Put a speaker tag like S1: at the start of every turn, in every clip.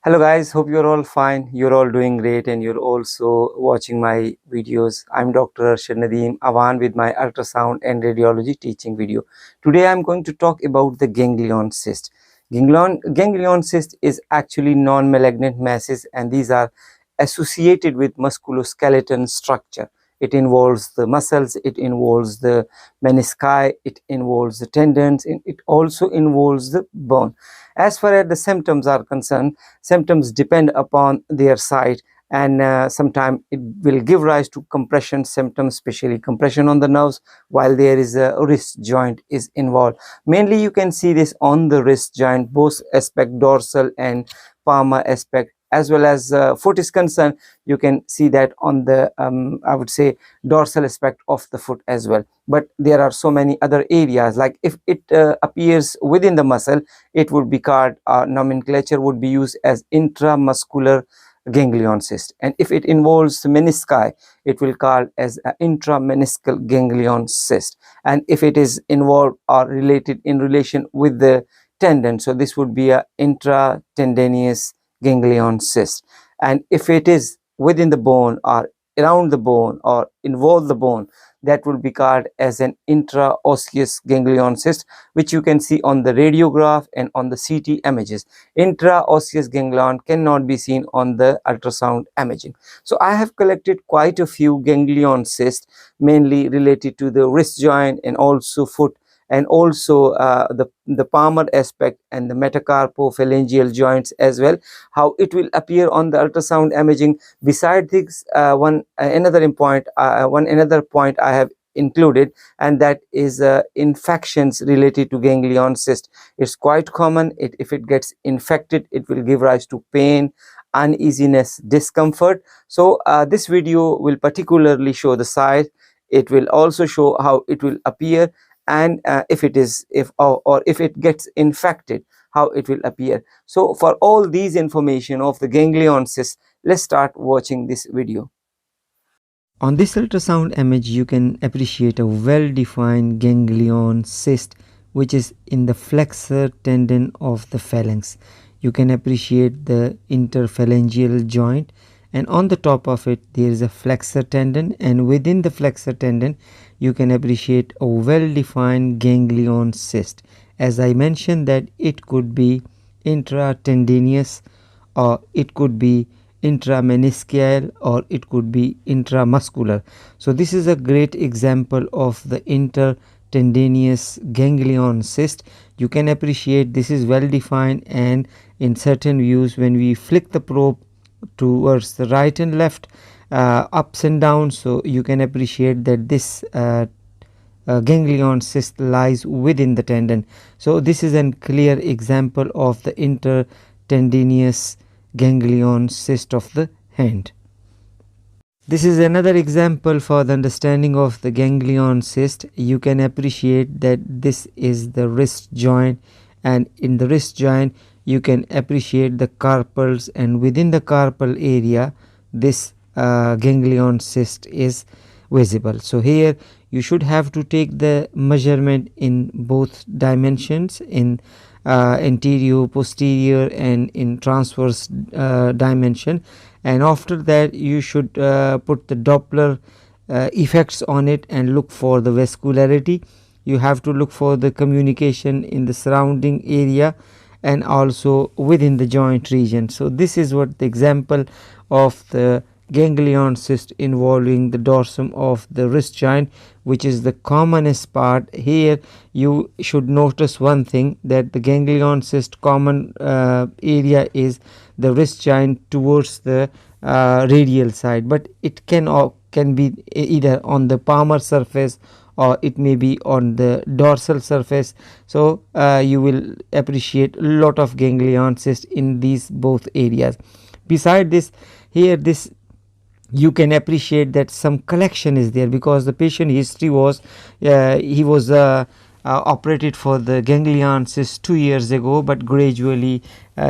S1: Hello guys, hope you're all fine. You're all doing great and you're also watching my videos. I'm Dr. Arshad Nadeem Awan with my ultrasound and radiology teaching video. Today I'm going to talk about the ganglion cyst. Ganglion cyst is actually non-malignant masses, and these are associated with musculoskeletal structure. It involves the muscles, it involves the menisci, it involves the tendons, and it also involves the bone. As far as the symptoms are concerned, symptoms depend upon their site, and sometimes it will give rise to compression symptoms, especially compression on the nerves, while there is a wrist joint is involved. Mainly you can see this on the wrist joint, both aspect, dorsal and palmar aspect. As well as foot is concerned, you can see that on the I would say dorsal aspect of the foot as well. But there are so many other areas, like if it appears within the muscle, it would be called, nomenclature would be used as intramuscular ganglion cyst, and if it involves menisci, it will call as intrameniscal ganglion cyst, and if it is involved or related in relation with the tendon, so this would be a intratendinous ganglion cyst. And if it is within the bone or around the bone or involve the bone, that will be called as an intraosseous ganglion cyst, which you can see on the radiograph and on the CT images. Intraosseous ganglion cannot be seen on the ultrasound imaging. So I have collected quite a few ganglion cysts, mainly related to the wrist joint and also foot, and also the palmar aspect and the metacarpophalangeal joints as well, how it will appear on the ultrasound imaging. Beside this, one another point I have included, and that is infections related to ganglion cyst. It's quite common. If it gets infected, it will give rise to pain, uneasiness, discomfort. So this video will particularly show the size. It will also show how it will appear, and if it is or if it gets infected, how it will appear. So for all these information of the ganglion cyst, let's start watching this video. On this ultrasound image, you can appreciate a well-defined ganglion cyst which is in the flexor tendon of the phalanx. You can appreciate the interphalangeal joint, and on the top of it there is a flexor tendon, and within the flexor tendon you can appreciate a well-defined ganglion cyst. As I mentioned, that it could be intratendinous, or it could be intrameniscal, or it could be intramuscular. So this is a great example of the intertendinous ganglion cyst. You can appreciate this is well defined, and in certain views, when we flick the probe towards the right and left, ups and downs, so you can appreciate that this ganglion cyst lies within the tendon. So this is a clear example of the intertendinous ganglion cyst of the hand. This is another example for the understanding of the ganglion cyst. You can appreciate that this is the wrist joint, and in the wrist joint you can appreciate the carpals, and within the carpal area this ganglion cyst is visible. So here you should have to take the measurement in both dimensions, in anterior, posterior, and in transverse dimension, and after that you should put the Doppler effects on it and look for the vascularity. You have to look for the communication in the surrounding area and also within the joint region. So this is what the example of the ganglion cyst involving the dorsum of the wrist joint, which is the commonest part. Here you should notice one thing, that the ganglion cyst common area is the wrist joint towards the radial side, but it can be either on the palmar surface or it may be on the dorsal surface. So you will appreciate a lot of ganglion cyst in these both areas. Beside this, here this you can appreciate that some collection is there, because the patient history was he was operated for the ganglion cyst 2 years ago, but gradually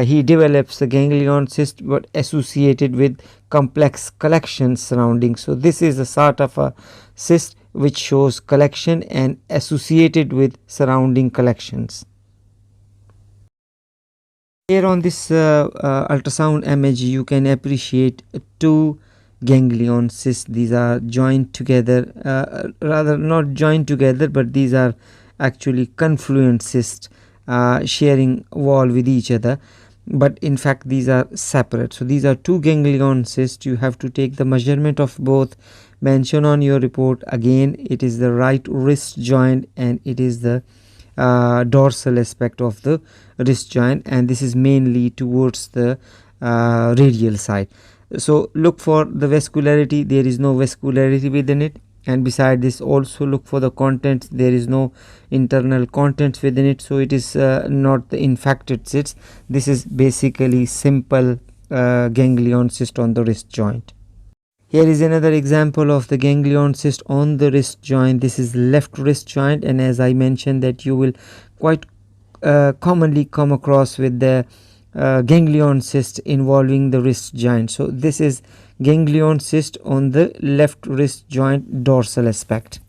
S1: he develops the ganglion cyst but associated with complex collections surrounding. So this is a sort of a cyst which shows collection and associated with surrounding collections. Here on this ultrasound image, you can appreciate two ganglion cysts. These are joined together, rather not joined together, but these are actually confluent cysts sharing wall with each other, but in fact these are separate. So these are two ganglion cysts. You have to take the measurement of both, mention on your report. Again, it is the right wrist joint and it is the dorsal aspect of the wrist joint, and this is mainly towards the radial side. So look for the vascularity. There is no vascularity within it, and beside this also look for the contents. There is no internal contents within it, so it is not the infected cysts. This is basically simple ganglion cyst on the wrist joint. Here is another example of the ganglion cyst on the wrist joint. This is left wrist joint, and as I mentioned that you will quite commonly come across with the ganglion cyst involving the wrist joint. So this is ganglion cyst on the left wrist joint dorsal aspect.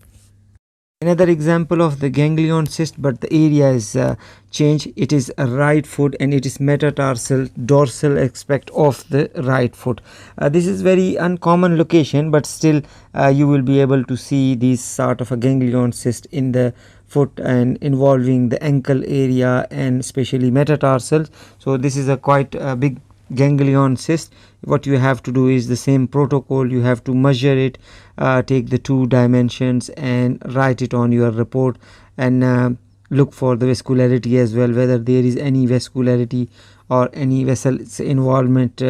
S1: Another example of the ganglion cyst, but the area is changed. It is a right foot and it is metatarsal dorsal aspect of the right foot. This is very uncommon location, but still you will be able to see this sort of a ganglion cyst in the foot and involving the ankle area and especially metatarsals. So this is a quite big ganglion cyst. What you have to do is the same protocol. You have to measure it, take the 2 dimensions and write it on your report, and look for the vascularity as well, whether there is any vascularity or any vessels involvement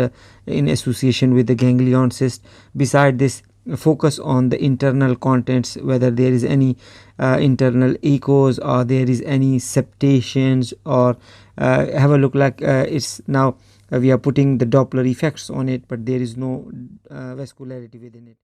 S1: in association with the ganglion cyst. Beside this, focus on the internal contents, whether there is any internal echoes or there is any septations, or have a look like it's now we are putting the Doppler effects on it, but there is no vascularity within it.